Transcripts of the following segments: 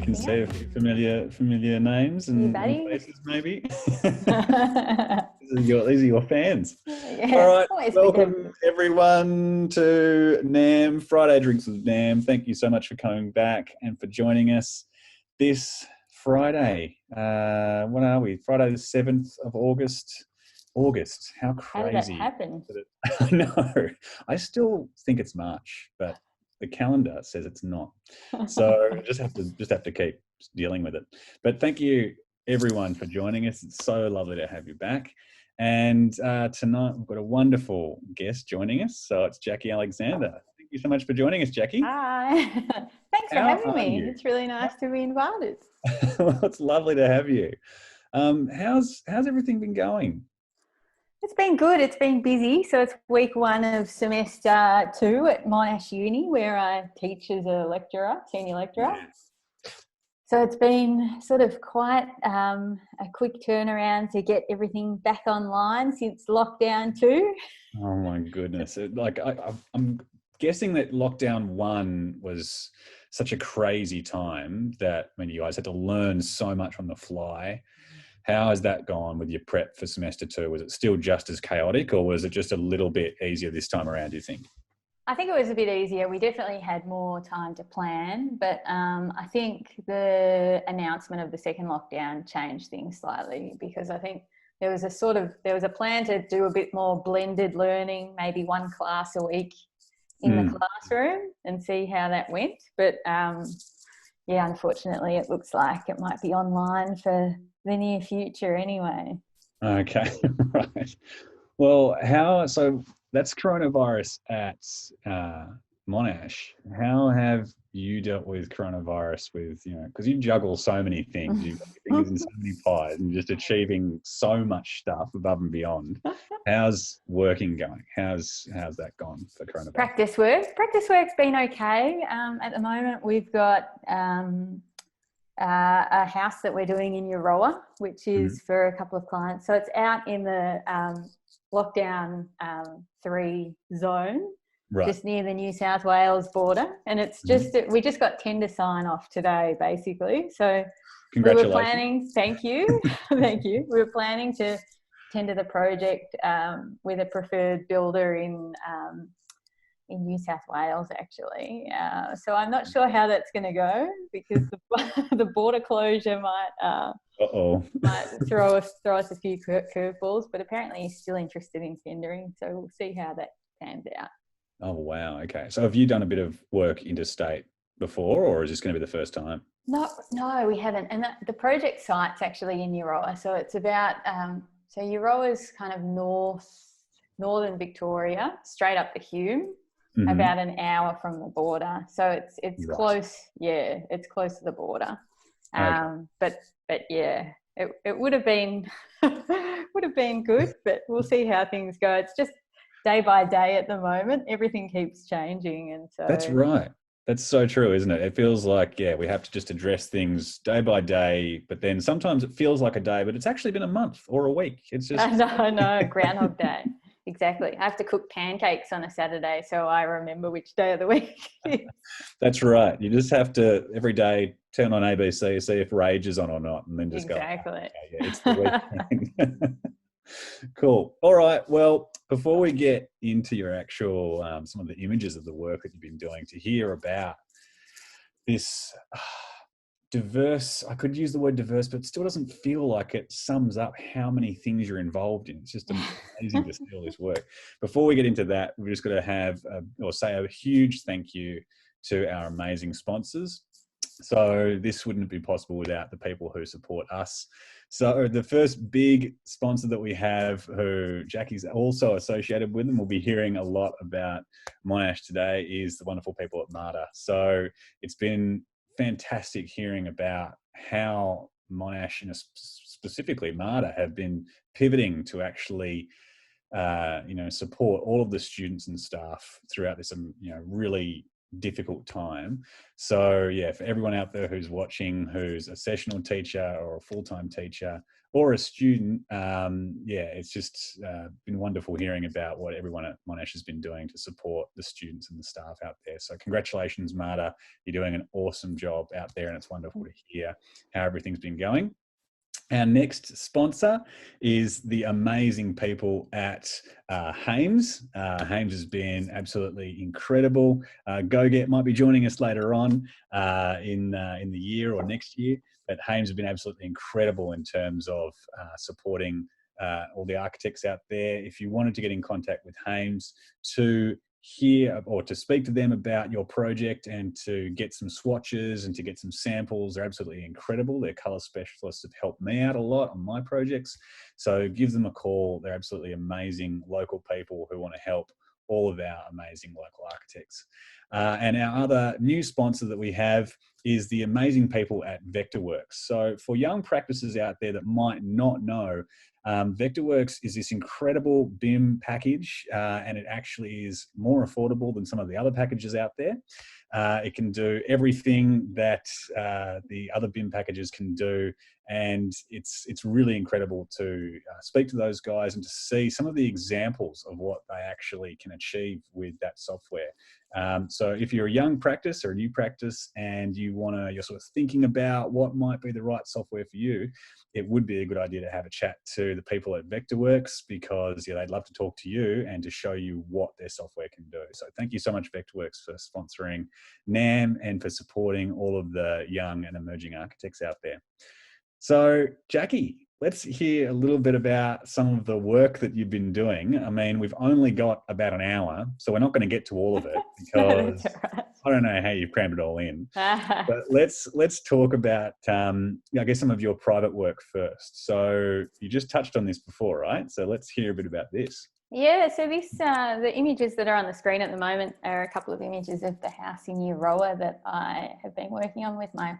can see a few familiar names and faces, maybe. These are your fans. Yeah, all right, welcome everyone to NAM, Friday Drinks with NAM. Thank you so much for coming back and for joining us this Friday. What are we? Friday the 7th of August. How crazy. How did that happen? I know. I still think it's March, but the calendar says it's not. So just have to keep dealing with it. But thank you everyone for joining us. It's so lovely to have you back. And tonight we've got a wonderful guest joining us. So it's Jacqui Alexander. Thank you so much for joining us, Jacqui. Hi. Thanks for having me. It's really nice to be invited. Well, it's lovely to have you. How's everything been going? It's been good. It's been busy. So it's week 1 of semester 2 at Monash Uni, where I teach as a lecturer, senior lecturer. Yes. So it's been sort of quite a quick turnaround to get everything back online since lockdown 2. Oh my goodness. I'm guessing that lockdown 1 was such a crazy time that when you guys had to learn so much on the fly. How has that gone with your prep for semester 2? Was it still just as chaotic, or was it just a little bit easier this time around, do you think? I think it was a bit easier. We definitely had more time to plan, but I think the announcement of the second lockdown changed things slightly, because I think there was a plan to do a bit more blended learning, maybe 1 class a week in the classroom, and see how that went. But yeah, unfortunately, it looks like it might be online for the near future anyway. Okay, right. Well, so that's coronavirus at Monash. How have you dealt with coronavirus because you juggle so many things, you've got your fingers in so many pies and just achieving so much stuff above and beyond. How's working going? How's that gone for coronavirus? Practice work's been okay. At the moment, we've got a house that we're doing in Euroa, which is for a couple of clients. So it's out in the lockdown 3 zone, right, just near the New South Wales border. And it's we just got tender sign off today, basically. So congratulations. We were planning, thank you. Thank you. We were planning to tender the project with a preferred builder in New South Wales, actually. So I'm not sure how that's going to go, because the border closure might throw us a few curveballs, but apparently he's still interested in tendering, so we'll see how that pans out. Oh, wow. Okay. So have you done a bit of work interstate before, or is this going to be the first time? No, we haven't. And the project site's actually in Euroa. So it's about, so Euroa is kind of northern Victoria, straight up the Hume, about an hour from the border. So it's right. Close. Yeah, it's close to the border. Okay. But yeah, it would have been good, but we'll see how things go. It's just day by day at the moment. Everything keeps changing, and so that's right. That's so true, isn't it? It feels like, we have to just address things day by day, but then sometimes it feels like a day, but it's actually been a month or a week. It's just I know, Groundhog Day. Exactly. I have to cook pancakes on a Saturday, so I remember which day of the week it is. That's right. You just have to every day turn on ABC, see if Rage is on or not, and then just go, okay, it's the weekend. Cool. All right. Well, before we get into your actual, some of the images of the work that you've been doing, to hear about this diverse, I could use the word diverse, but it still doesn't feel like it sums up how many things you're involved in. It's just amazing to see all this work. Before we get into that, we're just going to say a huge thank you to our amazing sponsors. So this wouldn't be possible without the people who support us. So the first big sponsor that we have, who Jacqui's also associated with, and we'll be hearing a lot about Monash today, is the wonderful people at MADA. So it's been fantastic hearing about how Monash, specifically MADA, have been pivoting to actually support all of the students and staff throughout this really difficult time. So yeah, for everyone out there who's watching, who's a sessional teacher or a full-time teacher or a student, yeah, it's just been wonderful hearing about what everyone at Monash has been doing to support the students and the staff out there. So congratulations, MADA. You're doing an awesome job out there, and it's wonderful to hear how everything's been going. Our next sponsor is the amazing people at Haynes. Haynes has been absolutely incredible. GoGet might be joining us later on in the year or next year, but Haynes have been absolutely incredible in terms of supporting all the architects out there. If you wanted to get in contact with Haynes to hear or to speak to them about your project and to get some swatches and to get some samples, they're absolutely incredible. Their color specialists have helped me out a lot on my projects. So give them a call. They're absolutely amazing local people who want to help all of our amazing local architects. And our other new sponsor that we have is the amazing people at Vectorworks. So for young practices out there that might not know, Vectorworks is this incredible BIM package, and it actually is more affordable than some of the other packages out there. It can do everything that the other BIM packages can do, and it's really incredible to speak to those guys and to see some of the examples of what they actually can achieve with that software. So if you're a young practice or a new practice and you're sort of thinking about what might be the right software for you, it would be a good idea to have a chat to the people at Vectorworks, because they'd love to talk to you and to show you what their software can do. So thank you so much, Vectorworks, for sponsoring NAM and for supporting all of the young and emerging architects out there. So Jacqui, let's hear a little bit about some of the work that you've been doing. I mean, we've only got about an hour, so we're not going to get to all of it because I don't know how you've crammed it all in. But let's talk about, I guess, some of your private work first. So you just touched on this before, right? So let's hear a bit about this. Yeah, so the images that are on the screen at the moment are a couple of images of the house in Euroa that I have been working on with my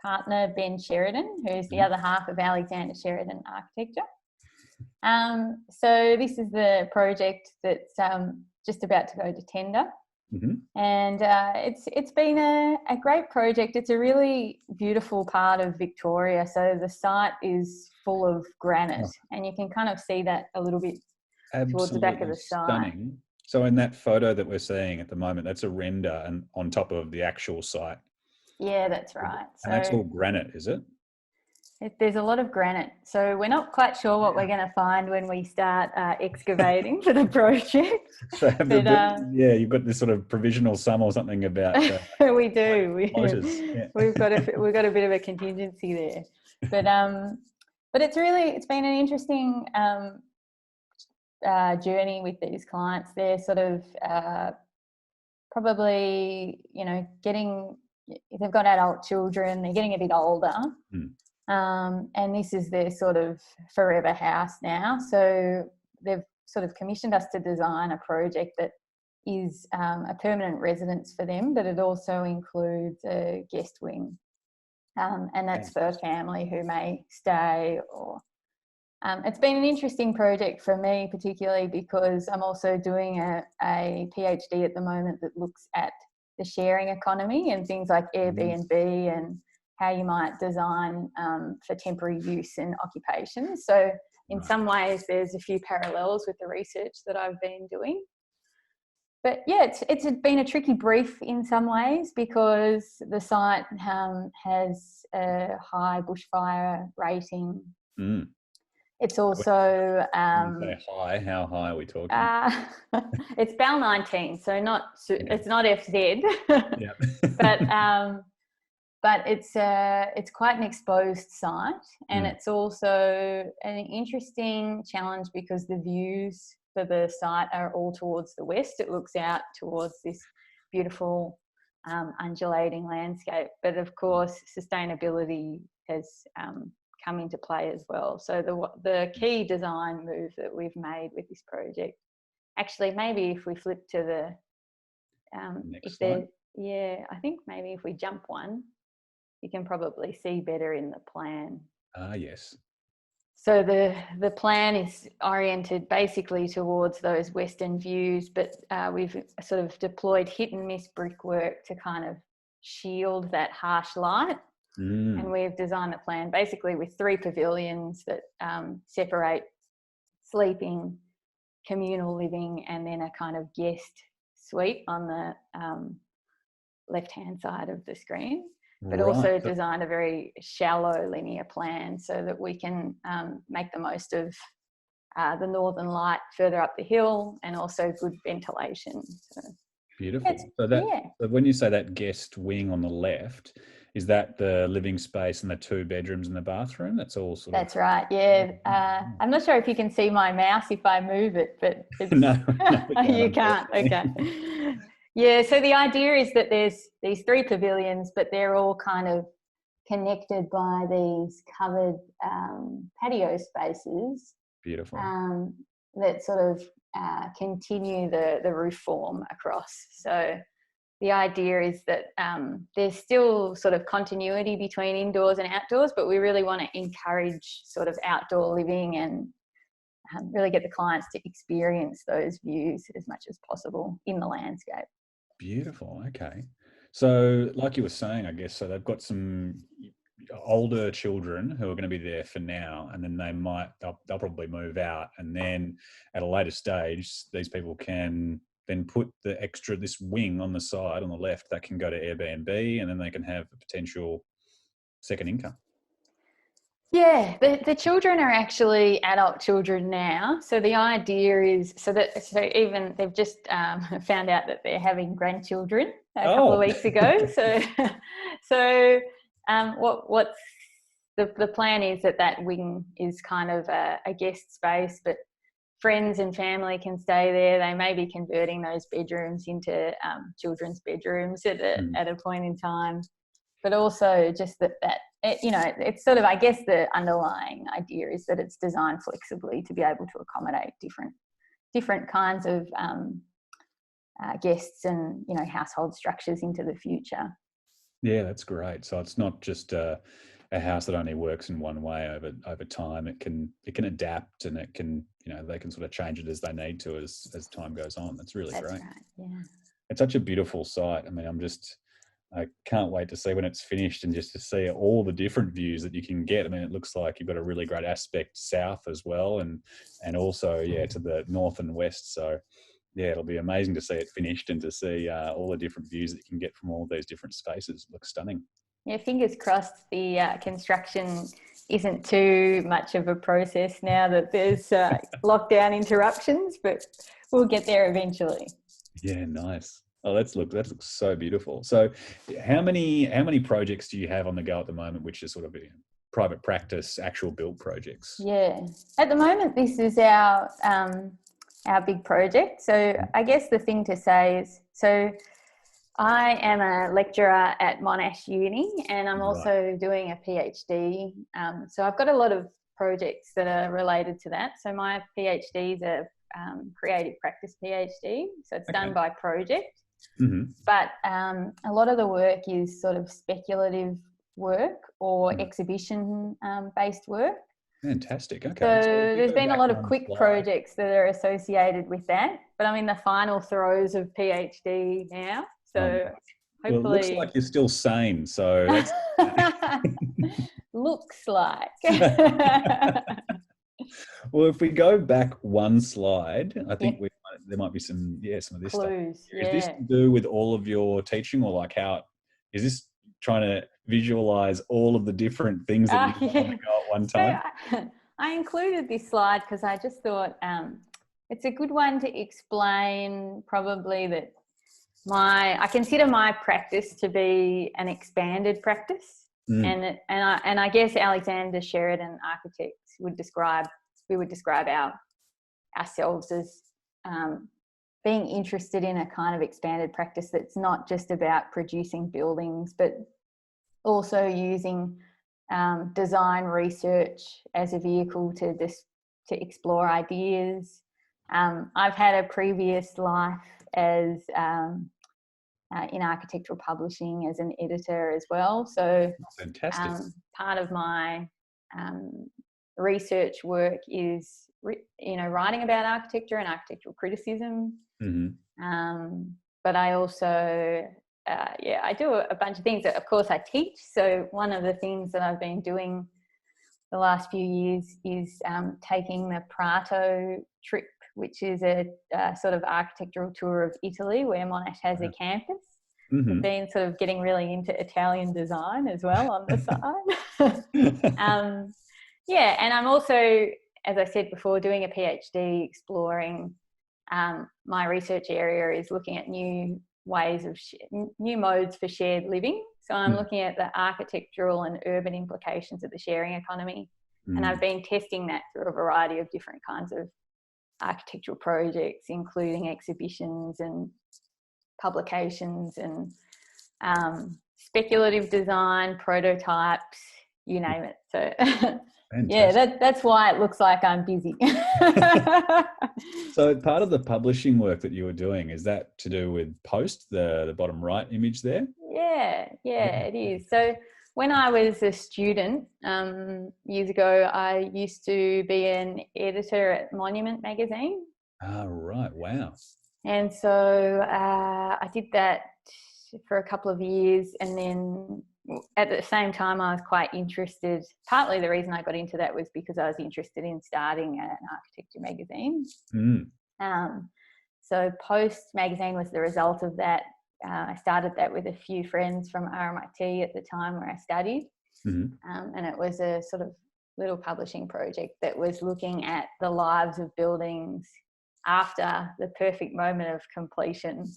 partner, Ben Sheridan, who's the other half of Alexander Sheridan Architecture. So this is the project that's just about to go to tender. And it's been a great project. It's a really beautiful part of Victoria. So the site is full of granite, and you can kind of see that a little bit towards the back of the site. Stunning. So in that photo that we're seeing at the moment, that's a render and on top of the actual site. Yeah, that's right. And that's all granite, is it? There's a lot of granite. So we're not quite sure what we're going to find when we start excavating for the project. So you've got this sort of provisional sum or something about. We do. We've got a bit of a contingency there, but it's been an interesting journey with these clients. They're sort of probably they've got adult children. They're getting a bit older. And this is their sort of forever house now. So they've sort of commissioned us to design a project that is a permanent residence for them, but it also includes a guest wing. And that's for a family who may stay or... it's been an interesting project for me, particularly because I'm also doing a PhD at the moment that looks at the sharing economy and things like Airbnb and how you might design for temporary use and occupation. So in some ways, there's a few parallels with the research that I've been doing. But yeah, it's been a tricky brief in some ways because the site has a high bushfire rating. It's also... high, how high are we talking? It's BAL 19, so it's not FZ. But it's quite an exposed site, and it's also an interesting challenge because the views for the site are all towards the west. It looks out towards this beautiful undulating landscape. But of course, sustainability has come into play as well. So the key design move that we've made with this project, actually, maybe if we flip to the next slide. I think maybe if we jump one, you can probably see better in the plan. Yes. So the plan is oriented basically towards those western views, but we've sort of deployed hit and miss brickwork to kind of shield that harsh light. And we've designed the plan basically with 3 pavilions that separate sleeping, communal living, and then a kind of guest suite on the left-hand side of the screen. But also designed a very shallow linear plan so that we can make the most of the northern light further up the hill, and also good ventilation. So beautiful. So when you say that guest wing on the left, is that the living space and the 2 bedrooms and the bathroom? That's all sort of... That's right, yeah. I'm not sure if you can see my mouse if I move it, but it's... No, you can't, okay. Yeah, so the idea is that there's these 3 pavilions, but they're all kind of connected by these covered patio spaces. Beautiful. That sort of continue the roof form across. So the idea is that there's still sort of continuity between indoors and outdoors, but we really want to encourage sort of outdoor living and really get the clients to experience those views as much as possible in the landscape. Beautiful. Okay. So like you were saying, I guess, so they've got some older children who are going to be there for now, and then they'll probably move out, and then at a later stage these people can then put this wing on the side on the left that can go to Airbnb, and then they can have a potential second income. Yeah, the children are actually adult children now. So the idea is so even they've just found out that they're having grandchildren a couple of weeks ago. So what's the plan is that wing is kind of a guest space, but friends and family can stay there. They may be converting those bedrooms into children's bedrooms at a point in time. But also just that it's sort of, I guess the underlying idea is that it's designed flexibly to be able to accommodate different kinds of guests and, household structures into the future. Yeah, that's great. So it's not just a house that only works in one way over time. It can adapt, and it can, they can sort of change it as they need to as time goes on. That's really great. Right, yeah. It's such a beautiful site. I mean, I can't wait to see when it's finished, and just to see all the different views that you can get. I mean, it looks like you've got a really great aspect south as well, and also, to the north and west. So, it'll be amazing to see it finished and to see all the different views that you can get from all of these different spaces. It looks stunning. Yeah, fingers crossed the construction isn't too much of a process now that there's lockdown interruptions, but we'll get there eventually. Yeah, nice. Oh, that looks so beautiful. So how many projects do you have on the go at the moment, which is sort of private practice, actual build projects? Yeah, at the moment, this is our big project. So I guess the thing to say is, so I am a lecturer at Monash Uni, and I'm also doing a PhD. So I've got a lot of projects that are related to that. So my PhD is a creative practice PhD. So it's done by project. Mm-hmm. But a lot of the work is sort of speculative work or exhibition based work. Fantastic. Okay. So there's been a lot of quick projects that are associated with that, but I'm in the final throes of PhD now. So hopefully... Well, it looks like you're still sane. So that's... looks like. Well, if we go back one slide, I think there might be some of this clues. Stuff. Is this to do with all of your teaching, or like how is this trying to visualize all of the different things that you want to go at one time? So I included this slide because I just thought it's a good one to explain probably that I consider my practice to be an expanded practice. And I guess Alexander Sheridan Architects would describe ourselves as being interested in a kind of expanded practice that's not just about producing buildings, but also using design research as a vehicle to explore ideas. I've had a previous life as in architectural publishing as an editor as well. So fantastic. Part of my research work is, writing about architecture and architectural criticism. But I also, I do a bunch of things. Of course, I teach. So one of the things that I've been doing the last few years is taking the Prato trip, which is a sort of architectural tour of Italy where Monash has a campus. I've been sort of getting really into Italian design as well on the side. And I'm also, as I said before, doing a PhD exploring. My research area is looking at new ways of new modes for shared living. So I'm looking at the architectural and urban implications of the sharing economy. And I've been testing that through a variety of different kinds of architectural projects, including exhibitions and publications and speculative design, prototypes, you name it. So that's why it looks like I'm busy. So part of the publishing work that you were doing, is that to do with Post, the bottom right image there? Yeah, it is. So when I was a student years ago, I used to be an editor at Monument magazine. Oh, right. Wow. And so I did that for a couple of years, and then at the same time I was quite interested. Partly the reason I got into that was because I was interested in starting an architecture magazine. So Post magazine was the result of that. I started that with a few friends from RMIT at the time where I studied. And it was a sort of little publishing project that was looking at the lives of buildings after the perfect moment of completion.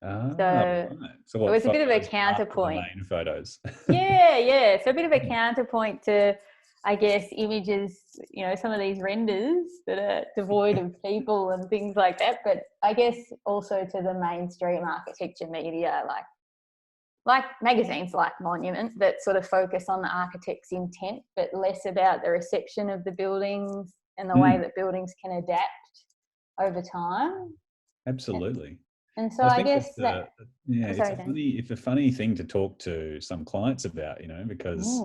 So it was a bit of a counterpoint. Main photos. Yeah. So a bit of a counterpoint to, I guess, images, some of these renders that are devoid of people and things like that. But I guess also to the mainstream architecture media, like magazines like Monument, that sort of focus on the architect's intent, but less about the reception of the buildings and the way that buildings can adapt over time. Absolutely. And so I guess it's a funny thing to talk to some clients about, because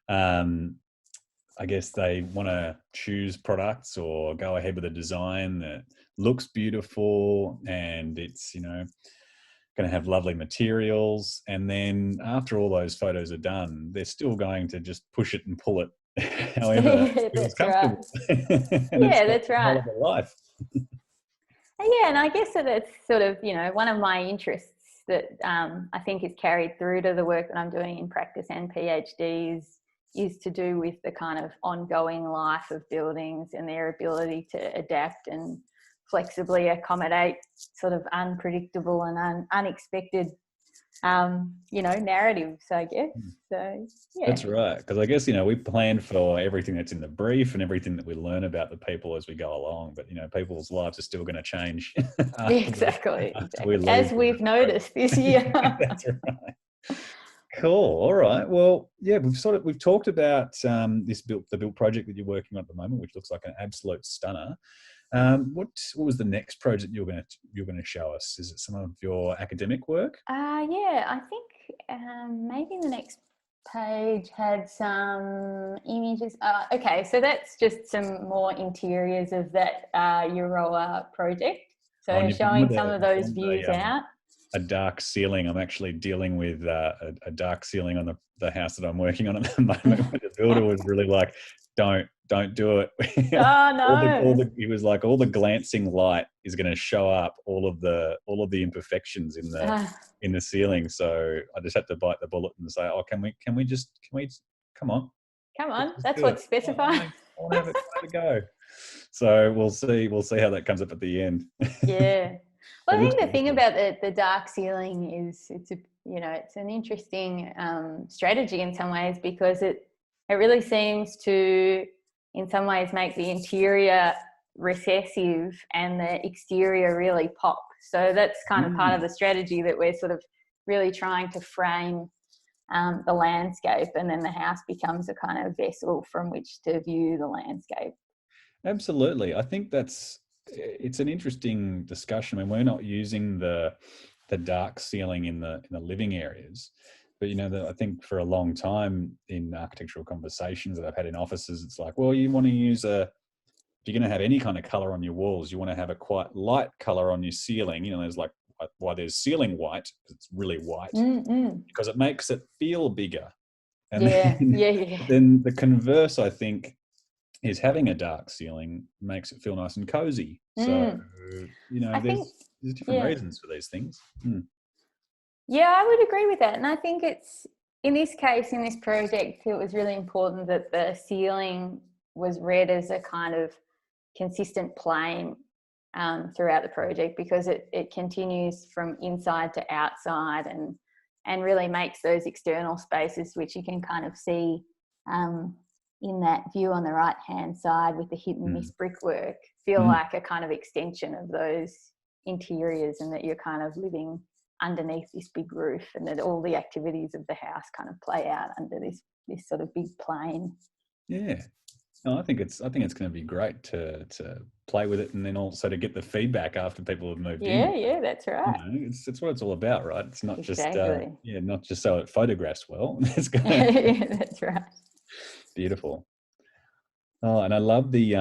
I guess they want to choose products or go ahead with a design that looks beautiful and it's, going to have lovely materials. And then after all those photos are done, they're still going to just push it and pull it however it's comfortable. Right. That's right. Life. And I guess that it's sort of, one of my interests that I think is carried through to the work that I'm doing in practice and PhDs is to do with the kind of ongoing life of buildings and their ability to adapt and flexibly accommodate sort of unpredictable and unexpected, narratives, I guess. So, yeah. That's right. Because I guess, we plan for everything that's in the brief and everything that we learn about the people as we go along. But, people's lives are still going to change. Exactly. As we've noticed this year. That's right. Cool. All right. Well, yeah, we've talked about the built project that you're working on at the moment, which looks like an absolute stunner. What was the next project you're going to show us? Is it some of your academic work? I think maybe the next page had some images. Okay, so that's just some more interiors of that Euroa project. So showing some of those views out. A dark ceiling. I'm actually dealing with a dark ceiling on the house that I'm working on at the moment. Where the builder was really like, don't do it. Oh no! He was like, all the glancing light is going to show up all of the imperfections in the ceiling. So I just had to bite the bullet and say, oh, can we come on? That's what's specified. I want to have a go. So we'll see how that comes up at the end. Yeah. Well, I think the thing about the dark ceiling is it's an interesting strategy in some ways, because it really seems to, in some ways, make the interior recessive and the exterior really pop. So that's kind of part of the strategy, that we're sort of really trying to frame the landscape, and then the house becomes a kind of vessel from which to view the landscape. Absolutely. I think it's an interesting discussion. I mean, we're not using the dark ceiling in the living areas, But, I think for a long time in architectural conversations that I've had in offices, it's like, well, you want to use if you're going to have any kind of color on your walls, you want to have a quite light color on your ceiling. There's like why there's ceiling white, because it's really white, because it makes it feel bigger. And then the converse, I think, is having a dark ceiling makes it feel nice and cozy. So, there's different reasons for these things. Yeah, I would agree with that. And I think it's, in this case, in this project, it was really important that the ceiling was read as a kind of consistent plane throughout the project, because it continues from inside to outside and really makes those external spaces, which you can kind of see in that view on the right hand side with the hit and miss brickwork, feel like a kind of extension of those interiors, and that you're kind of living underneath this big roof, and that all the activities of the house kind of play out under this sort of big plane. Yeah. No, I think it's going to be great to play with it, and then also to get the feedback after people have moved in. Yeah, that's right. It's what it's all about, right? It's not just not just so it photographs well. It's yeah, that's right. Beautiful. Oh, and I love the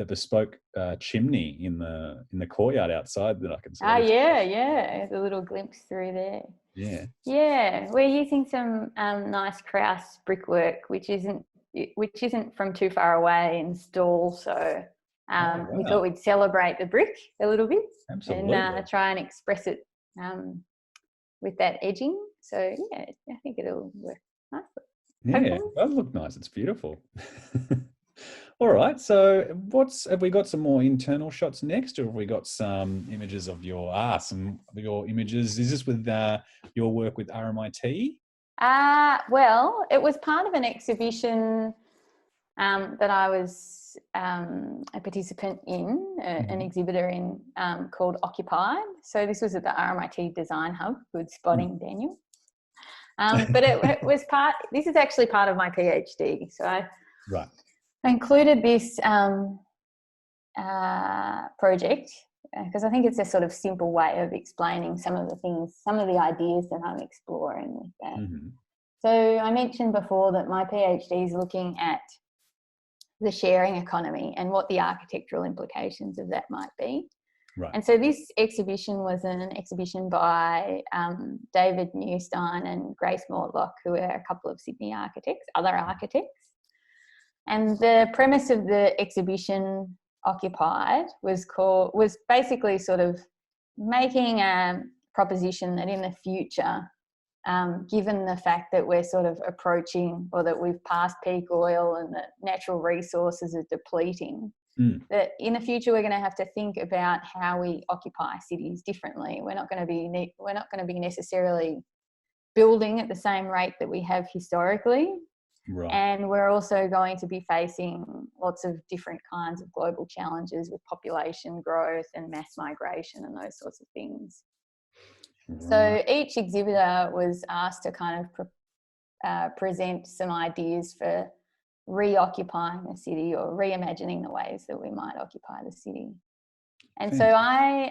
bespoke chimney in the courtyard outside that I can see. Yeah, the little glimpse through there. Yeah, we're using some nice Krauss brickwork, which isn't from too far away in Stall, so we thought we'd celebrate the brick a little bit. Absolutely. And try and express it with that edging. So yeah, I think it'll work nicely. Yeah, it does look nice. It's beautiful. All right, so have we got some more internal shots next, or have we got some images of your images? Is this with your work with RMIT? Well, it was part of an exhibition that I was a participant in, an exhibitor in, called Occupied. So this was at the RMIT Design Hub. Good spotting, Daniel. But it was this is actually part of my PhD. So I included this project because I think it's a sort of simple way of explaining some of the ideas that I'm exploring with that. So I mentioned before that my PhD is looking at the sharing economy and what the architectural implications of that might be. Right. And so this exhibition was an exhibition by David Newstein and Grace Mortlock, who are a couple of Sydney other architects. And the premise of the exhibition, Occupied, was basically sort of making a proposition that in the future, given the fact that we're sort of approaching, or that we've passed peak oil and that natural resources are depleting, that in the future we're going to have to think about how we occupy cities differently. We're not going to be necessarily building at the same rate that we have historically. Right. And we're also going to be facing lots of different kinds of global challenges with population growth and mass migration and those sorts of things. Right. So each exhibitor was asked to kind of present some ideas for reoccupying the city or reimagining the ways that we might occupy the city. And so I,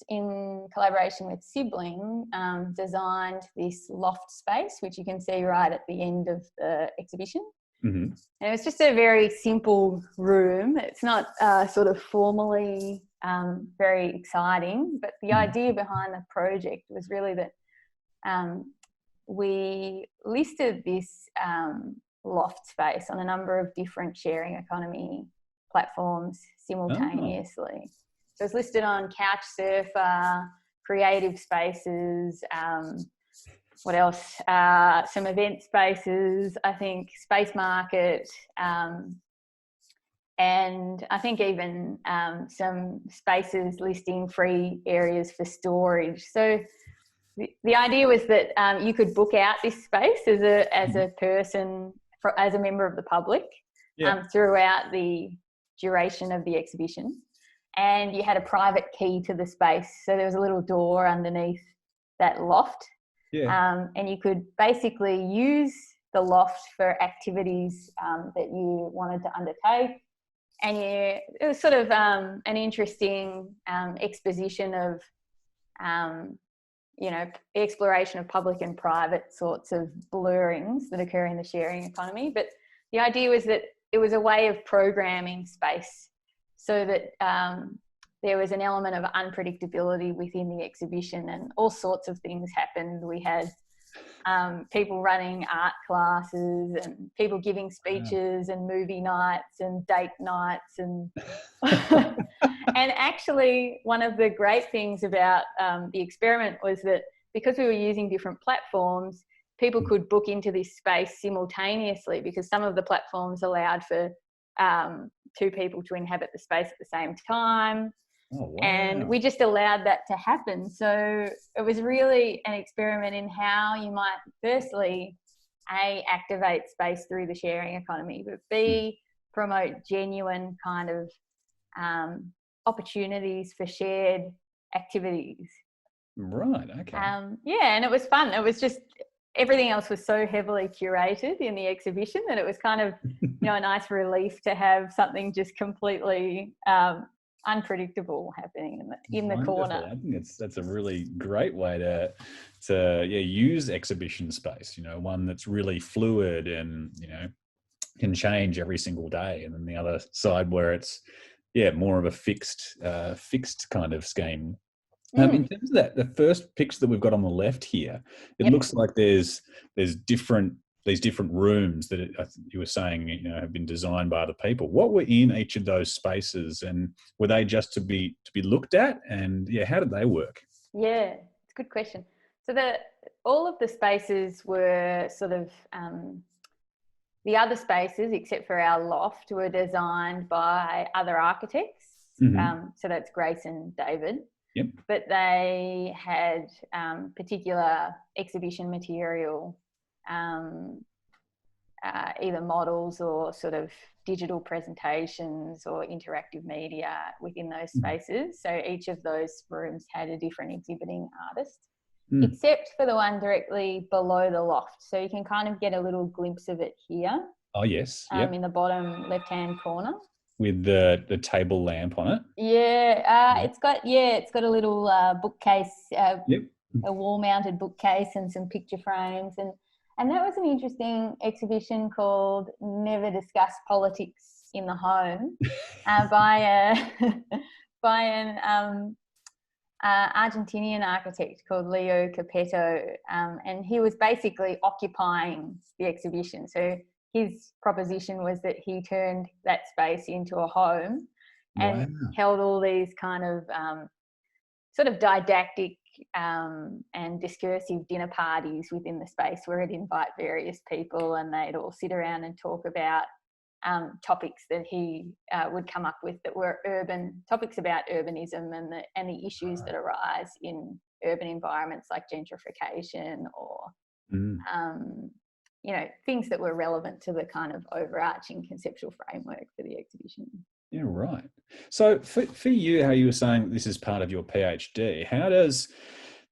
in collaboration with Sibling, designed this loft space, which you can see right at the end of the exhibition. And it was just a very simple room. It's not sort of formally very exciting, but the idea behind the project was really that we listed this loft space on a number of different sharing economy platforms simultaneously. So it's listed on Couchsurfer, Creative Spaces, what else? Some event spaces, I think Space Market, and I think even some spaces listing free areas for storage. So the idea was that you could book out this space as a person, as a member of the public, throughout the duration of the exhibition. And you had a private key to the space. So there was a little door underneath that loft. And you could basically use the loft for activities that you wanted to undertake. And it was sort of an interesting exposition of you know, exploration of public and private sorts of blurrings that occur in the sharing economy. But the idea was that it was a way of programming space so that there was an element of unpredictability within the exhibition, and all sorts of things happened. We had people running art classes and people giving speeches and movie nights and date nights and and actually one of the great things about the experiment was that because we were using different platforms, people could book into this space simultaneously, because some of the platforms allowed for 2 people to inhabit the space at the same time. Oh, wow. And we just allowed that to happen. So it was really an experiment in how you might firstly, A, activate space through the sharing economy, but B, promote genuine kind of opportunities for shared activities. Right, okay. Yeah, and it was fun. It was just, everything else was so heavily curated in the exhibition that it was kind of, you know, a nice relief to have something just completely unpredictable happening in the corner. I think that's a really great way to use exhibition space, you know, one that's really fluid and, you know, can change every single day. And then the other side where it's more of a fixed kind of scheme. In terms of that, the first picture that we've got on the left here, it looks like there's these different rooms that you were saying, you know, have been designed by other people. What were in each of those spaces, and were they just to be looked at? And how did they work? Yeah, it's a good question. So all of the spaces were sort of the other spaces, except for our loft, were designed by other architects. So that's Grace and David. Yep. But they had particular exhibition material, either models or sort of digital presentations or interactive media within those spaces. So each of those rooms had a different exhibiting artist, except for the one directly below the loft. So you can kind of get a little glimpse of it here. Oh, yes. In the bottom left-hand corner. With the table lamp on it. It's got a little bookcase, a wall-mounted bookcase and some picture frames, and that was an interesting exhibition called "Never Discuss Politics in the Home" by an Argentinian architect called Leo Capetto, and he was basically occupying the exhibition. So his proposition was that he turned that space into a home and held all these kind of sort of didactic and discursive dinner parties within the space where he'd invite various people and they'd all sit around and talk about topics that he would come up with that were topics about urbanism and the issues that arise in urban environments like gentrification or you know, things that were relevant to the kind of overarching conceptual framework for the exhibition. Yeah, right. So for you, how you were saying this is part of your PhD, how does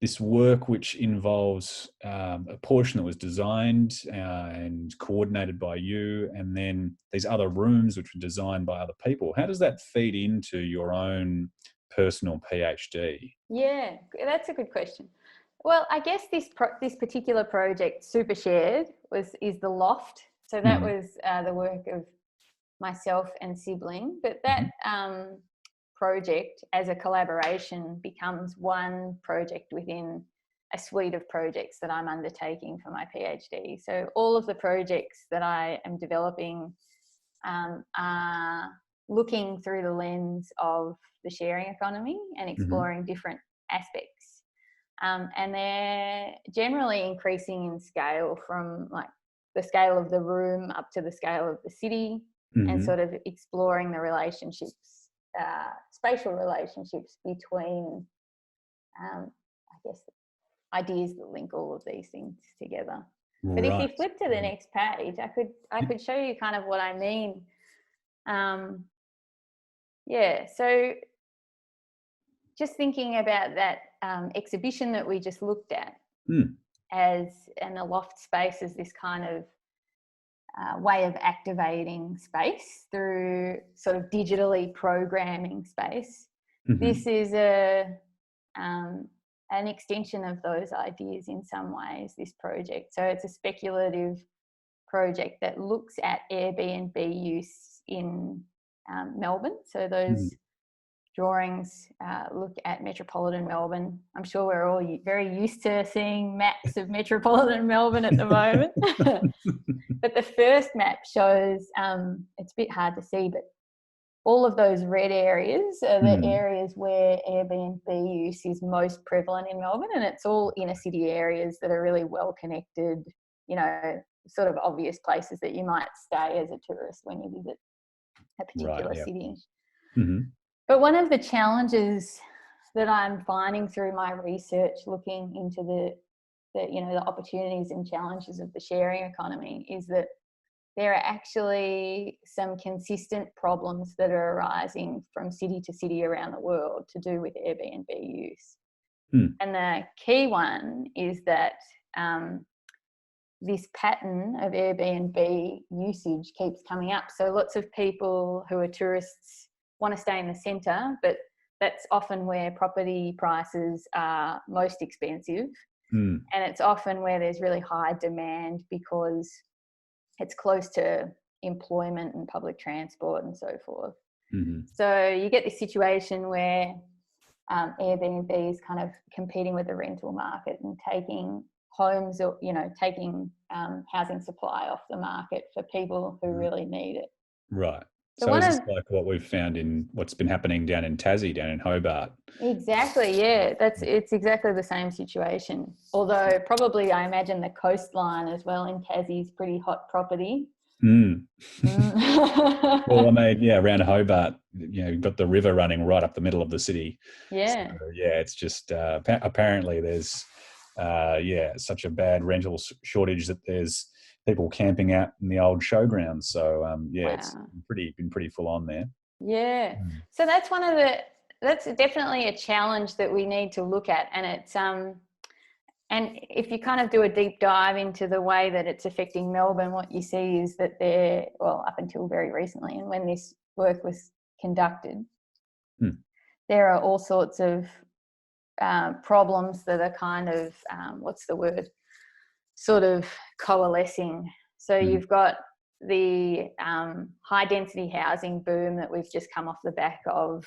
this work, which involves a portion that was designed and coordinated by you, and then these other rooms which were designed by other people, how does that feed into your own personal PhD? Yeah, that's a good question. Well, I guess this particular project, Super Shared, is the loft. So that was the work of myself and sibling. But that project, as a collaboration, becomes one project within a suite of projects that I'm undertaking for my PhD. So all of the projects that I am developing are looking through the lens of the sharing economy and exploring different aspects. And they're generally increasing in scale, from like the scale of the room up to the scale of the city, and sort of exploring the relationships, spatial relationships between, I guess, ideas that link all of these things together. Right. But if you flip to the next page, I could show you kind of what I mean. So just thinking about that exhibition that we just looked at and the loft space as this kind of way of activating space through sort of digitally programming space. This is a an extension of those ideas in some ways, this project. So it's a speculative project that looks at Airbnb use in Melbourne. So those drawings look at metropolitan Melbourne. I'm sure we're all very used to seeing maps of metropolitan Melbourne at the moment. But the first map shows, it's a bit hard to see, but all of those red areas are the areas where Airbnb use is most prevalent in Melbourne, and it's all inner city areas that are really well connected, you know, sort of obvious places that you might stay as a tourist when you visit a particular city. But one of the challenges that I'm finding through my research, looking into the opportunities and challenges of the sharing economy, is that there are actually some consistent problems that are arising from city to city around the world to do with Airbnb use. And the key one is that this pattern of Airbnb usage keeps coming up. So lots of people who are tourists want to stay in the centre, but that's often where property prices are most expensive. And it's often where there's really high demand because it's close to employment and public transport and so forth. So you get this situation where Airbnb is kind of competing with the rental market and taking homes, or, you know, taking housing supply off the market for people who really need it. Right. So is this like what we've found in what's been happening down in Tassie, down in Hobart? Exactly, yeah. It's exactly the same situation. Although probably I imagine the coastline as well in Tassie is pretty hot property. Well, I mean, around Hobart, you know, you've got the river running right up the middle of the city. Yeah. So, it's just apparently there's such a bad rental shortage that there's people camping out in the old showgrounds. So it's been pretty full on there. Yeah. So that's that's definitely a challenge that we need to look at, and it's and if you kind of do a deep dive into the way that it's affecting Melbourne, what you see is that up until very recently, and when this work was conducted, there are all sorts of problems that are kind of, sort of coalescing. So you've got the high density housing boom that we've just come off the back of,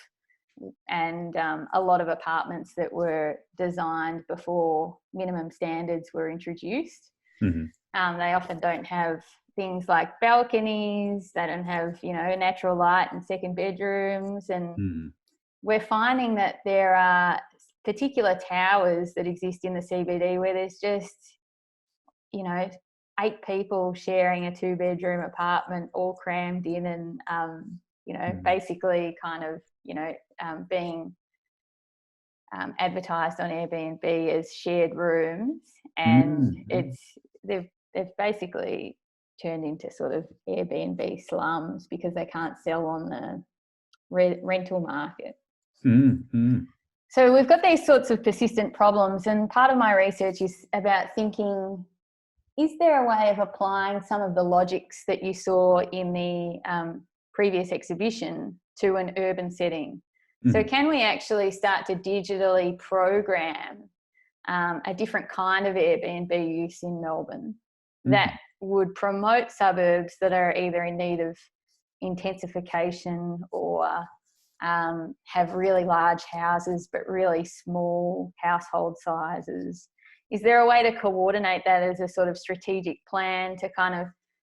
and a lot of apartments that were designed before minimum standards were introduced. They often don't have things like balconies, they don't have, you know, natural light and second bedrooms, and we're finding that there are particular towers that exist in the CBD where there's just, you know, 8 people sharing a 2-bedroom apartment all crammed in, and basically kind of, you know, being advertised on Airbnb as shared rooms, and they've basically turned into sort of Airbnb slums because they can't sell on the rental market. So we've got these sorts of persistent problems, and part of my research is about thinking, is there a way of applying some of the logics that you saw in the previous exhibition to an urban setting? So can we actually start to digitally program a different kind of Airbnb use in Melbourne that would promote suburbs that are either in need of intensification or have really large houses but really small household sizes? Is there a way to coordinate that as a sort of strategic plan to kind of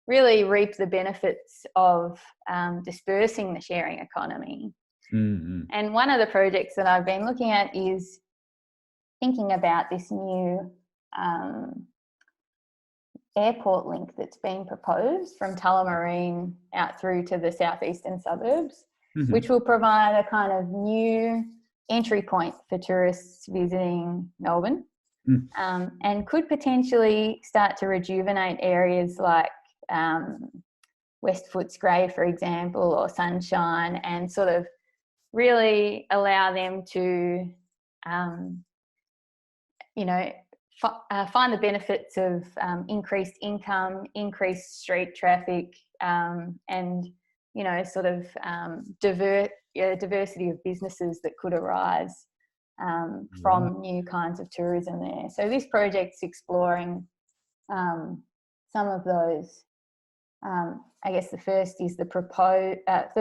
really reap the benefits of dispersing the sharing economy? And one of the projects that I've been looking at is thinking about this new airport link that's been proposed from Tullamarine out through to the southeastern suburbs, which will provide a kind of new entry point for tourists visiting Melbourne, and could potentially start to rejuvenate areas like West Footscray, for example, or Sunshine, and sort of really allow them to, find the benefits of increased income, increased street traffic, and, you know, sort of diversity of businesses that could arise from new kinds of tourism there. So this project's exploring some of those. I guess the first is the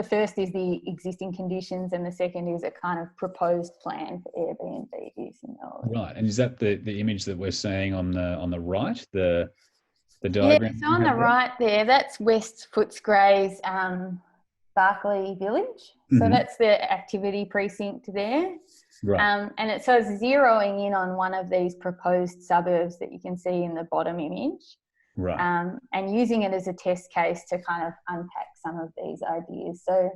first is the existing conditions, and the second is a kind of proposed plan for Airbnb use in Melbourne. Right, and is that the image that we're seeing on the right, the diagram? Yeah, so on the right there, that's West Footscray's Barclay Village. So that's the activity precinct there. Right. And it's zeroing in on one of these proposed suburbs that you can see in the bottom image. Right. And using it as a test case to kind of unpack some of these ideas. So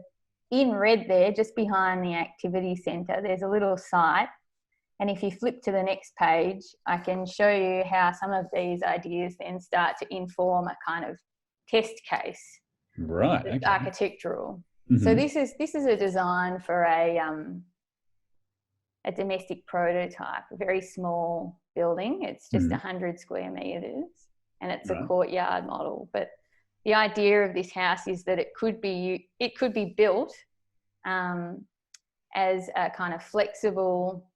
in red there, just behind the activity centre, there's a little site. And if you flip to the next page, I can show you how some of these ideas then start to inform a kind of test case. Right. That's okay. Architectural. So this is a design for a domestic prototype, a very small building. It's just 100 square metres, and it's a courtyard model. But the idea of this house is that it could be built as a kind of flexible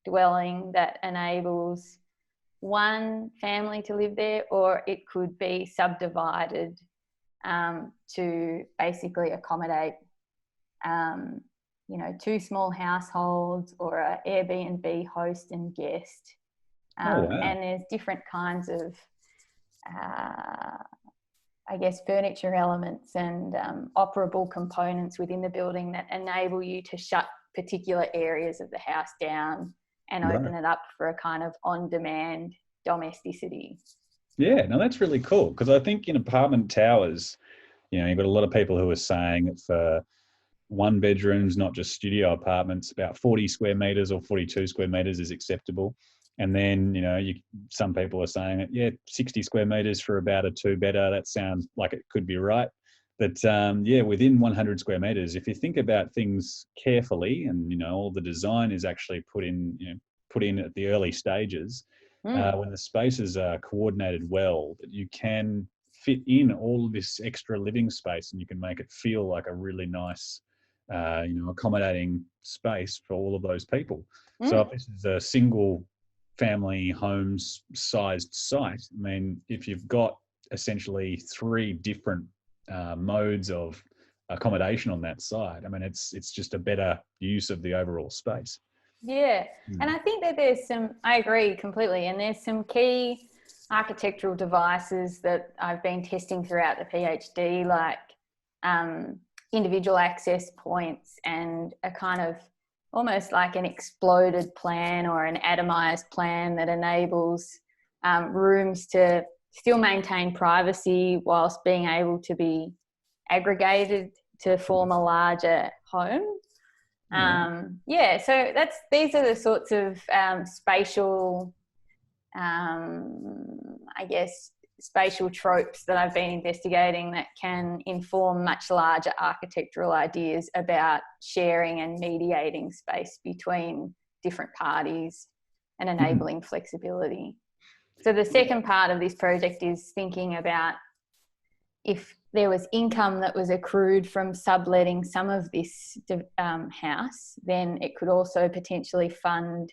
dwelling that enables one family to live there, or it could be subdivided to basically accommodate two small households or an Airbnb host and guest. And there's different kinds of furniture elements and operable components within the building that enable you to shut particular areas of the house down and open it up for a kind of on-demand domesticity. Yeah, no, that's really cool, because I think in apartment towers, you've got a lot of people who are saying that for one bedrooms, not just studio apartments, about 40 square metres or 42 square metres is acceptable. And then, some people are saying that, 60 square metres for about a two-bedder, that sounds like it could be right. But, within 100 square metres, if you think about things carefully and, all the design is actually put in at the early stages, when the spaces are coordinated well, that you can fit in all of this extra living space and you can make it feel like a really nice, accommodating space for all of those people. So if this is a single family homes sized site, I mean, if you've got essentially three different modes of accommodation on that site, I mean, it's just a better use of the overall space. Yeah. And I think that I agree completely. And there's some key architectural devices that I've been testing throughout the PhD, like individual access points and a kind of almost like an exploded plan or an atomized plan that enables rooms to still maintain privacy whilst being able to be aggregated to form a larger home. So these are the sorts of spatial, spatial tropes that I've been investigating that can inform much larger architectural ideas about sharing and mediating space between different parties and enabling flexibility. So the second part of this project is thinking about if there was income that was accrued from subletting some of this house, then it could also potentially fund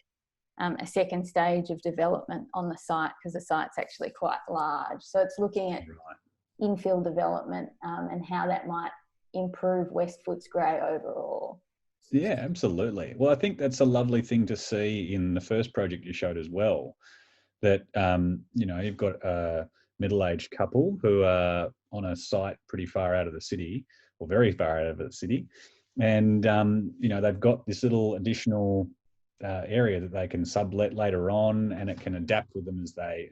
a second stage of development on the site, because the site's actually quite large. So it's looking at infill development and how that might improve West Footscray overall. Yeah, absolutely. Well, I think that's a lovely thing to see in the first project you showed as well, that, you've got a middle-aged couple who are on a site pretty far out of the city, or very far out of the city. And, they've got this little additional area that they can sublet later on, and it can adapt with them as they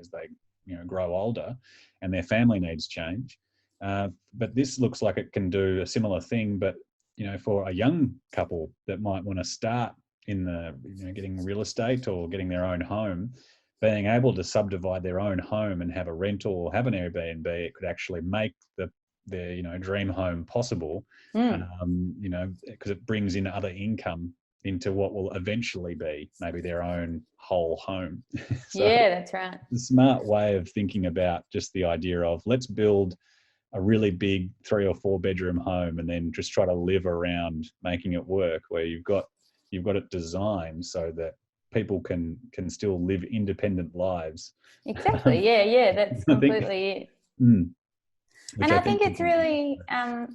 grow older and their family needs change. But this looks like it can do a similar thing, but, for a young couple that might want to start in the, getting real estate or getting their own home, being able to subdivide their own home and have a rental or have an Airbnb, it could actually make their dream home possible, because it brings in other income into what will eventually be maybe their own whole home. So that's right. It's a smart way of thinking about just the idea of, let's build a really big 3 or 4 bedroom home and then just try to live around making it work, where you've got it designed so that people can still live independent lives. Exactly. Yeah, that's completely it. And I think it's really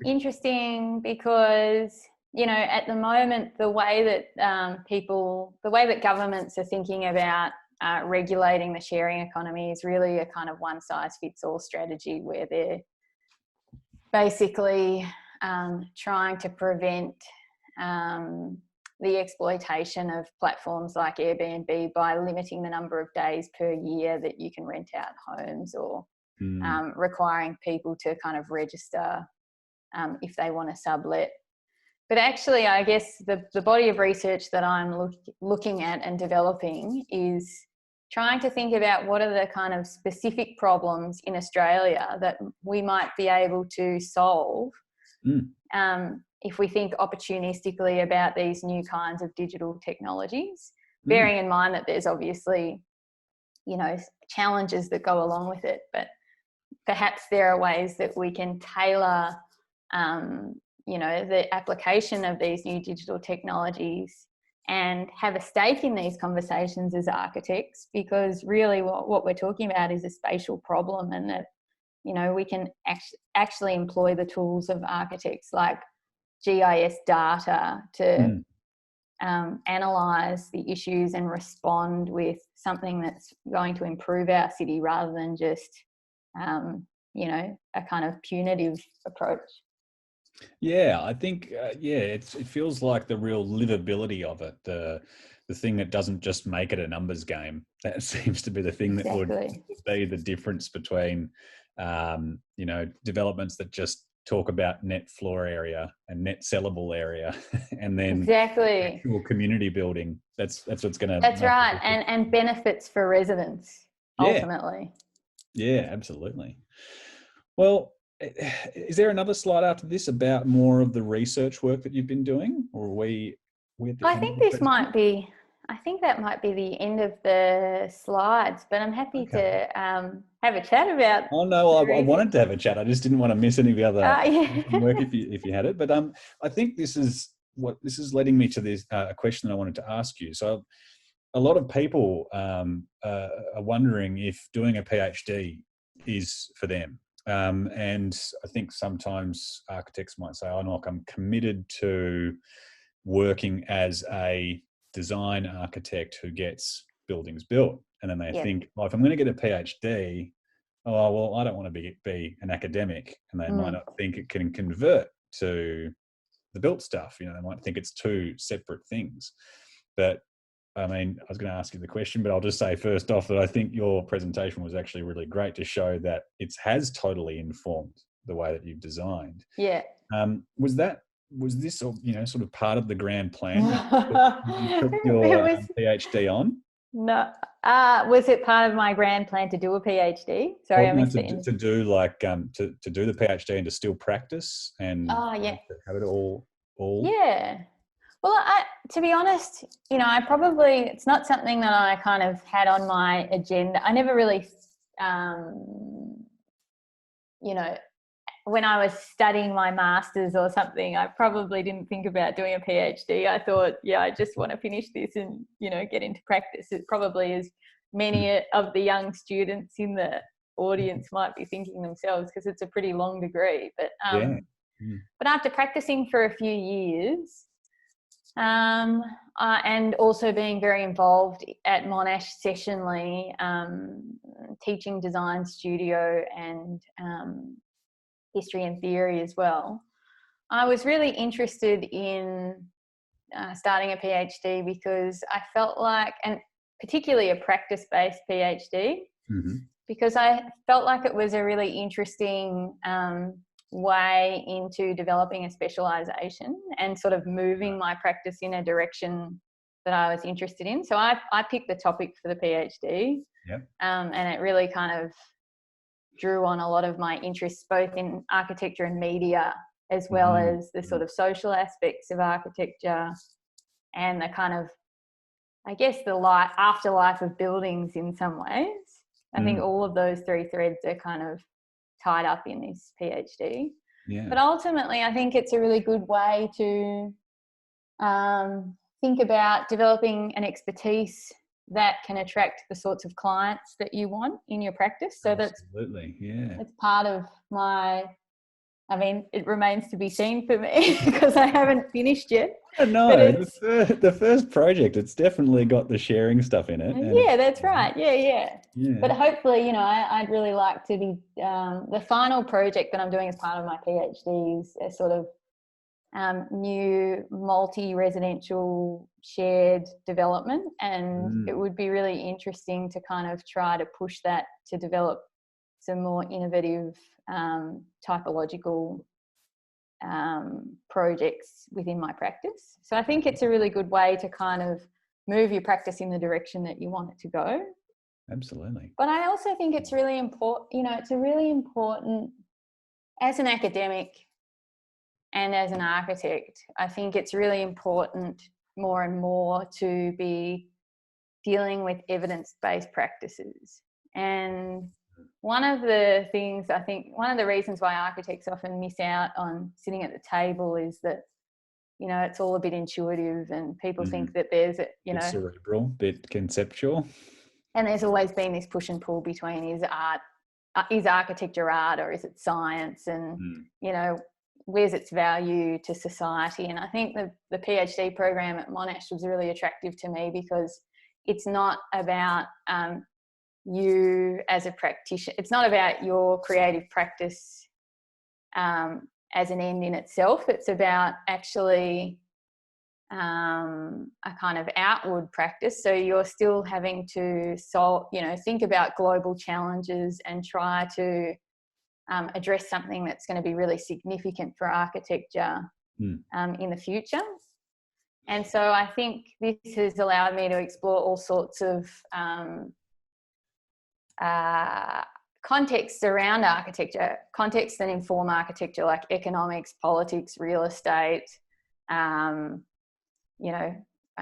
interesting because, at the moment, the way that governments are thinking about regulating the sharing economy is really a kind of one-size-fits-all strategy, where they're basically trying to prevent the exploitation of platforms like Airbnb by limiting the number of days per year that you can rent out homes, or requiring people to kind of register if they want to sublet. But actually, I guess the body of research that I'm looking at and developing is trying to think about what are the kind of specific problems in Australia that we might be able to solve if we think opportunistically about these new kinds of digital technologies, bearing in mind that there's obviously, challenges that go along with it, but perhaps there are ways that we can tailor, the application of these new digital technologies and have a stake in these conversations as architects, because really what we're talking about is a spatial problem, and that, we can actually employ the tools of architects like GIS data to analyse the issues and respond with something that's going to improve our city, rather than just, a kind of punitive approach. Yeah, I think, it feels like the real livability of it, the thing that doesn't just make it a numbers game. That seems to be the thing that would be the difference between, developments that just talk about net floor area and net sellable area, and then actual community building. That's what's going to. That's right, and benefits for residents ultimately. Yeah, absolutely. Well, is there another slide after this about more of the research work that you've been doing, or are we? I think this might be. I think that might be the end of the slides, but I'm happy to have a chat about. Oh no, I wanted to have a chat. I just didn't want to miss any of the other work if you had it. But I think this is leading me to this a question that I wanted to ask you. So, a lot of people are wondering if doing a PhD is for them. And I think sometimes architects might say, "Oh, look, I'm committed to working as a design architect who gets buildings built." And then they think, "Well, if I'm going to get a PhD, oh, well, I don't want to be an academic." And they might not think it can convert to the built stuff. They might think it's two separate things. But I mean, I was going to ask you the question, but I'll just say first off that I think your presentation was actually really great to show that it has totally informed the way that you've designed. Yeah. Was this, sort of part of the grand plan you took your PhD on? No. Was it part of my grand plan to do a PhD? Sorry, I missed it. To do to do the PhD and to still practice and have it all. Yeah. Well, to be honest, it's not something that I kind of had on my agenda. I never really, when I was studying my master's or something, I probably didn't think about doing a PhD. I thought, I just want to finish this and, get into practice. It probably is many of the young students in the audience might be thinking themselves, because it's a pretty long degree. But after practicing for a few years, and also being very involved at Monash sessionally, teaching design studio and history and theory as well, I was really interested in starting a PhD, because I felt like, and particularly a practice-based PhD, because I felt like it was a really interesting way into developing a specialisation and sort of moving my practice in a direction that I was interested in. So I picked the topic for the PhD, and it really kind of drew on a lot of my interests, both in architecture and media, as well as the sort of social aspects of architecture and the kind of, I guess, the afterlife of buildings in some ways. I think all of those three threads are kind of tied up in this PhD. But ultimately, I think it's a really good way to think about developing an expertise that can attract the sorts of clients that you want in your practice. So absolutely, it's part of my, I mean, it remains to be seen for me because I haven't finished yet. No, the first project, it's definitely got the sharing stuff in it. Yeah, that's right. Yeah. But hopefully, I'd really like to be, the final project that I'm doing as part of my PhD is a sort of new multi-residential shared development, and it would be really interesting to kind of try to push that to develop some more innovative typological projects within my practice. So I think it's a really good way to kind of move your practice in the direction that you want it to go. Absolutely. But I also think it's really important, it's a really important, as an academic and as an architect, I think it's really important more and more to be dealing with evidence-based practices. And one of the things, I think, one of the reasons why architects often miss out on sitting at the table is that, it's all a bit intuitive and people think that there's, bit cerebral, bit conceptual. And there's always been this push and pull between is architecture art or is it science, and, where's its value to society. And I think the PhD program at Monash was really attractive to me because it's not about you as a practitioner. It's not about your creative practice as an end in itself. It's about actually a kind of outward practice. So you're still having to solve, think about global challenges and try to address something that's going to be really significant for architecture in the future. And so I think this has allowed me to explore all sorts of contexts around architecture, contexts that inform architecture, like economics, politics, real estate, I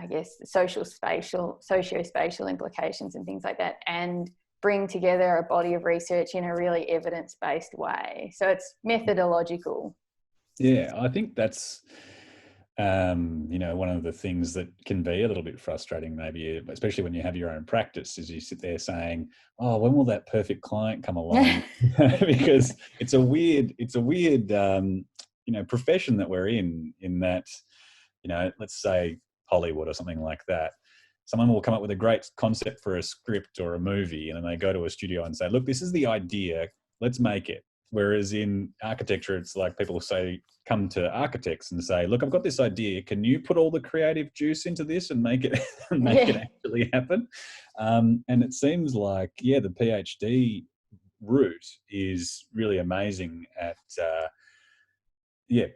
guess socio-spatial implications and things like that, and bring together a body of research in a really evidence-based way. So it's methodological. Yeah, I think that's, one of the things that can be a little bit frustrating, maybe, especially when you have your own practice, is you sit there saying, "Oh, when will that perfect client come along?" Because it's a weird, profession that we're in that, let's say Hollywood or something like that. Someone will come up with a great concept for a script or a movie, and then they go to a studio and say, "Look, this is the idea, let's make it." Whereas in architecture, it's like people come to architects and say, "Look, I've got this idea. Can you put all the creative juice into this and make it it actually happen?" And it seems like, the PhD route is really amazing at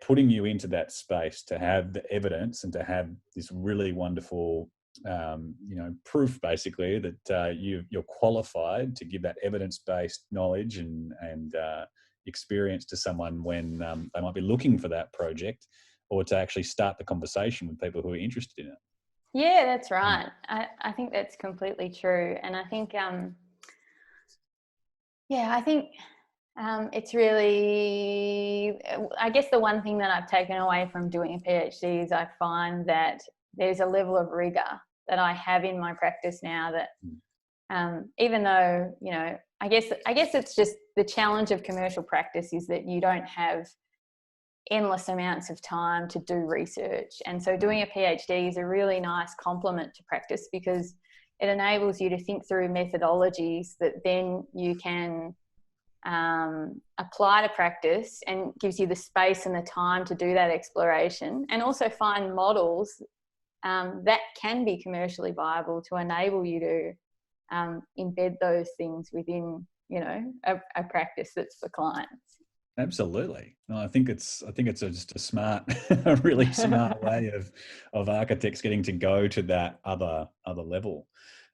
putting you into that space to have the evidence and to have this really wonderful proof, basically, that you're qualified to give that evidence-based knowledge and experience to someone when they might be looking for that project, or to actually start the conversation with people who are interested in it. Yeah, that's right. I think that's completely true. And I think, it's really, I guess the one thing that I've taken away from doing a PhD is I find that there's a level of rigor that I have in my practice now that even though, I guess it's just the challenge of commercial practice is that you don't have endless amounts of time to do research. And so doing a PhD is a really nice complement to practice because it enables you to think through methodologies that then you can apply to practice, and gives you the space and the time to do that exploration, and also find models that can be commercially viable to enable you to embed those things within, a practice that's for clients. Absolutely. No, I think it's just a smart, a really smart way of architects getting to go to that other level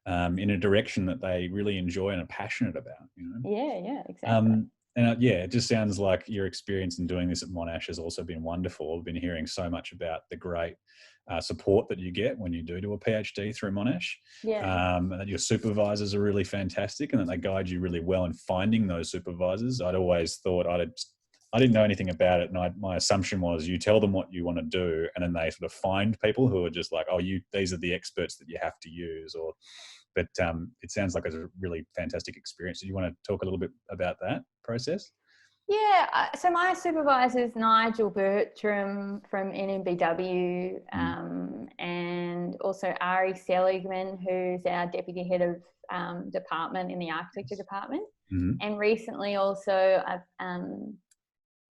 in a direction that they really enjoy and are passionate about. Yeah, exactly. It just sounds like your experience in doing this at Monash has also been wonderful. I've been hearing so much about the great support that you get when you do a PhD through Monash. And that your supervisors are really fantastic and that they guide you really well in finding those supervisors. I'd always thought I didn't know anything about it, and my assumption was you tell them what you want to do, and then they sort of find people who are just like, oh, these are the experts that you have to use. But it sounds like it's a really fantastic experience. Do you want to talk a little bit about that process? Yeah, so my supervisor is Nigel Bertram from NMBW, and also Ari Seligman, who's our deputy head of department in the architecture department. And recently also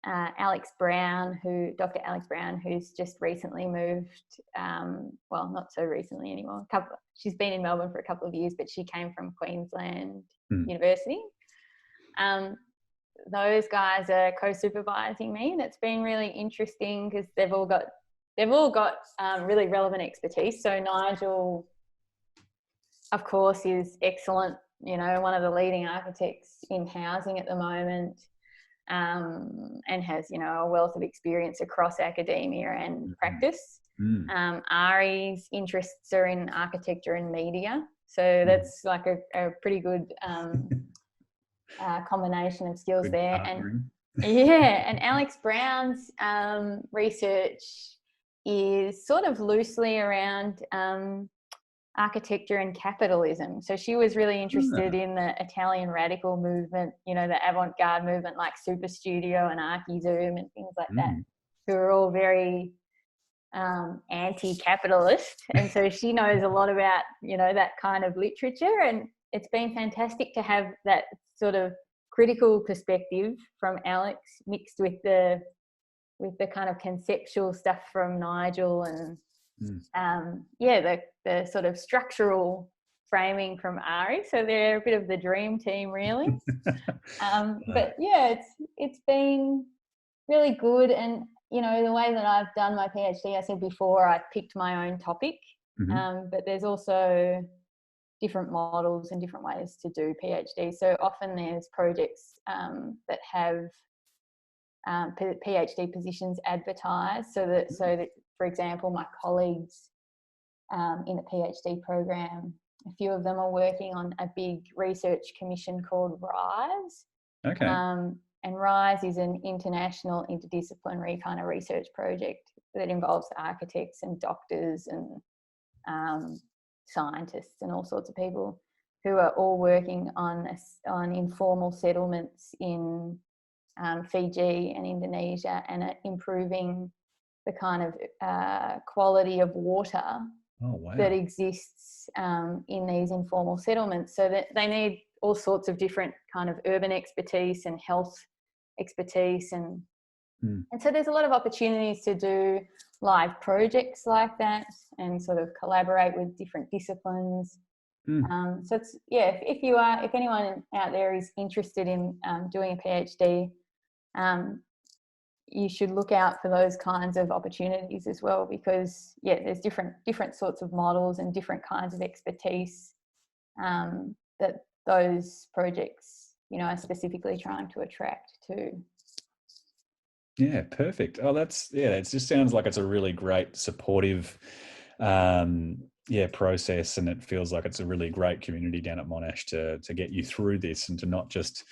Alex Brown, Dr. Alex Brown, who's just recently moved, well, not so recently anymore. She's been in Melbourne for a couple of years, but she came from Queensland University. Those guys are co-supervising me, and it's been really interesting because they've all got really relevant expertise. So Nigel, of course, is excellent, one of the leading architects in housing at the moment, and has, a wealth of experience across academia and practice. Ari's interests are in architecture and media. So that's like a pretty good combination of skills good there. Partnering. And Alex Brown's research is sort of loosely around architecture and capitalism. So she was really interested in the Italian radical movement, the avant-garde movement like Super Studio and Archizoom and things like that, who are all very anti-capitalist. And so she knows a lot about, that kind of literature, and it's been fantastic to have that sort of critical perspective from Alex mixed with the kind of conceptual stuff from Nigel and the sort of structural framing from Ari. So they're a bit of the dream team, really. But yeah, it's been really good. And the way that I've done my PhD, I said before, I picked my own topic, but there's also different models and different ways to do PhD. So often there's projects that have PhD positions advertised, so that for example, my colleagues in the PhD program, a few of them are working on a big research commission called RISE. Okay. And RISE is an international interdisciplinary kind of research project that involves architects and doctors and scientists and all sorts of people who are all working on informal settlements in Fiji and Indonesia, and improving the kind of quality of water that exists in these informal settlements. So that they need all sorts of different kind of urban expertise and health expertise, and so there's a lot of opportunities to do live projects like that and sort of collaborate with different disciplines. So it's, if anyone out there is interested in doing a PhD, you should look out for those kinds of opportunities as well, because there's different sorts of models and different kinds of expertise that those projects, are specifically trying to attract to. Yeah, perfect. Oh, it just sounds like it's a really great supportive process, and it feels like it's a really great community down at Monash to get you through this, and to not just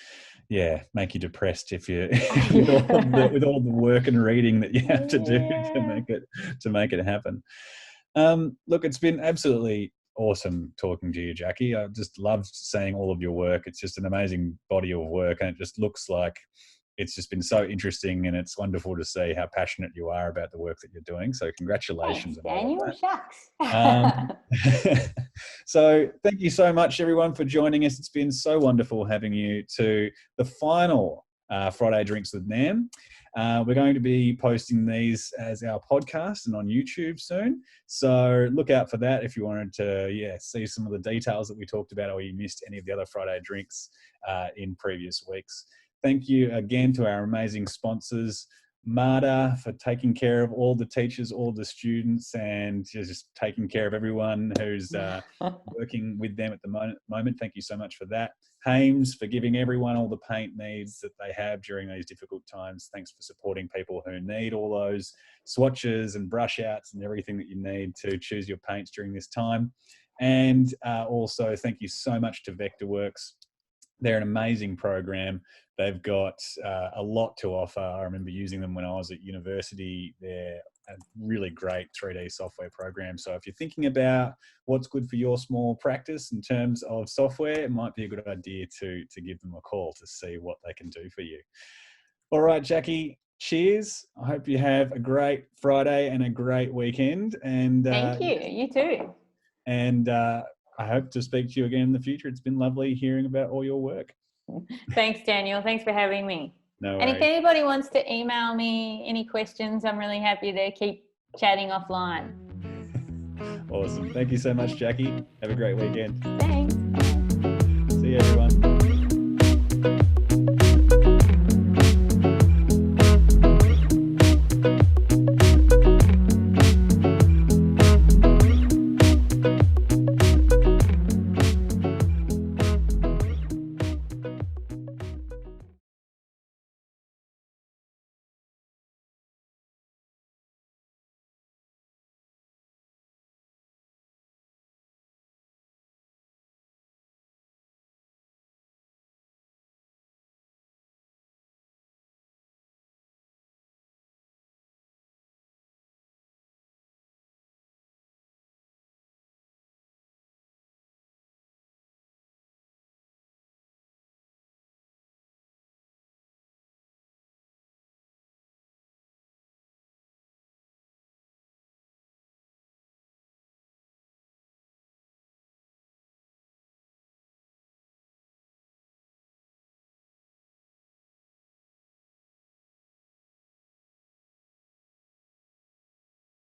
make you depressed if you with all the work and reading that you have to do to make it happen. Look, it's been absolutely awesome talking to you, Jacqui. I just loved seeing all of your work. It's just an amazing body of work, and it just looks like it's just been so interesting, and it's wonderful to see how passionate you are about the work that you're doing. So congratulations. Thanks, Daniel. Shucks. So thank you so much, everyone, for joining us. It's been so wonderful having you to the final Friday Drinks with Nam. We're going to be posting these as our podcast and on YouTube soon. So look out for that if you wanted to see some of the details that we talked about, or you missed any of the other Friday Drinks in previous weeks. Thank you again to our amazing sponsors, MADA, for taking care of all the teachers, all the students, and just taking care of everyone who's working with them at the moment. Thank you so much for that. Haynes, for giving everyone all the paint needs that they have during these difficult times. Thanks for supporting people who need all those swatches and brush outs and everything that you need to choose your paints during this time. And also thank you so much to Vectorworks. They're an amazing program They've got a lot to offer. I remember using them when I was at university. They're a really great 3D software program. So if you're thinking about what's good for your small practice in terms of software, it might be a good idea to give them a call to see what they can do for you. All right, Jacqui, cheers. I hope you have a great Friday and a great weekend. And thank you. You too. And I hope to speak to you again in the future. It's been lovely hearing about all your work. Thanks, Daniel. Thanks for having me. No worries. And if anybody wants to email me any questions, I'm really happy to keep chatting offline. Awesome. Thank you so much, Jacqui. Have a great weekend. Thanks. See you, everyone.